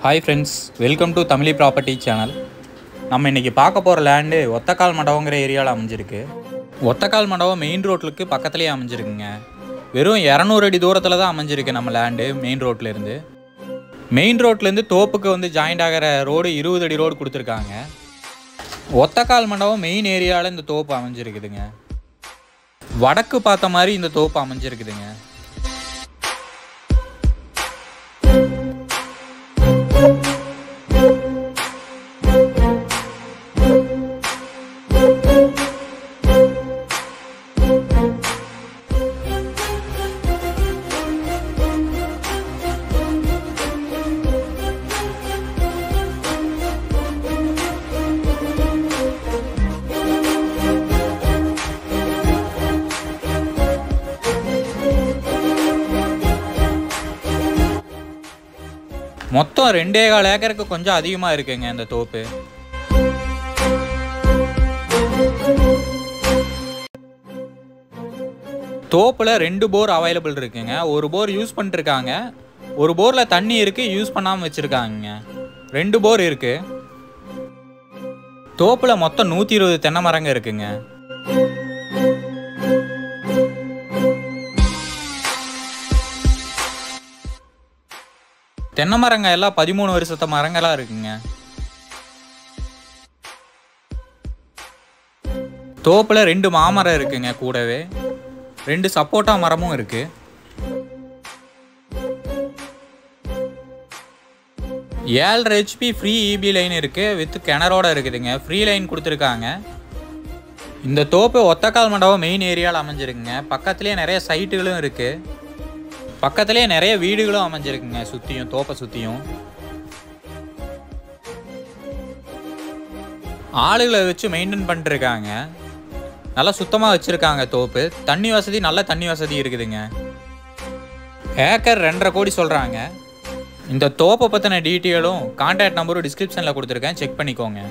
Hi friends, welcome to Tamili Property channel. நம்ம இன்னைக்கு பார்க்க போற லேண்ட் ஒத்தக்கால் மண்டபம்ங்கற ஏரியால அமைஞ்சிருக்கு. ஒத்தக்கால் மண்டபம் மெயின் ரோட்லுக்கு பக்கத்துலயே அமைஞ்சிருக்குங்க. வெறும் 200 அடி தூரத்துல தான் அமைஞ்சிருக்கு நம்ம லேண்ட் மெயின் ரோட்ல இருந்து. மெயின் ரோட்ல இருந்து தோப்புக்கு வந்து ஜாயிண்ட் ஆகற ரோடு 20 அடி ரோடு கொடுத்திருக்காங்க. ஒத்தக்கால் மண்டபம் மெயின் ஏரியால இந்த தோப்பு அமைஞ்சிருக்குதுங்க. வடக்கு பார்த்த மாதிரி இந்த தோப்பு அமைஞ்சிருக்குதுங்க. மொத்தம் 2.25 ஏக்கருக்கு கொஞ்சம் அதிகமா இருக்குங்க இந்த தோப்பு. தோப்புல 2 போர் அவைலபிள் இருக்குங்க. ஒரு போர் யூஸ் பண்ணிருக்காங்க, ஒரு போர்ல தண்ணி இருக்கு யூஸ் பண்ணாம வச்சிருக்காங்க. 2 போர் இருக்கு. தோப்புல மொத்தம் 120 தென்னை மரங்க இருக்குங்க. தென்னை மரங்க எல்லாம் 13 வருஷத்து மரங்களா இருக்குங்க. தோப்புல 2 மாமரம் இருக்குங்க, கூடவே 2 சப்போட்டா மரமும் இருக்கு. 7.5 HP ஃப்ரீ EB லைன் இருக்கு, வித் கிணறோட இருக்குதுங்க. ஃப்ரீ லைன் கொடுத்துருக்காங்க. இந்த தோப்பு ஒத்தக்கால் மண்டபம் மெயின் ஏரியாவில் அமைஞ்சிருக்குங்க. பக்கத்துலேயே நிறைய சைட்டுகளும் இருக்கு. பக்கத்துலேயே நிறைய வீடுகளும் அமைஞ்சிருக்குங்க. சுற்றியும் தோப்பை சுற்றியும் ஆளுகளை வச்சு மெயின்டைன் பண்ணிருக்காங்க. நல்லா சுத்தமாக வச்சுருக்காங்க. தோப்பு தண்ணி வசதி, நல்ல தண்ணி வசதி இருக்குதுங்க. ஏக்கர் 2.5 கோடி சொல்கிறாங்க. இந்த தோப்பை பற்றின டீட்டெயிலும் கான்டாக்ட் நம்பரும் டிஸ்கிரிப்ஷனில் கொடுத்துருக்கேன், செக் பண்ணிக்கோங்க.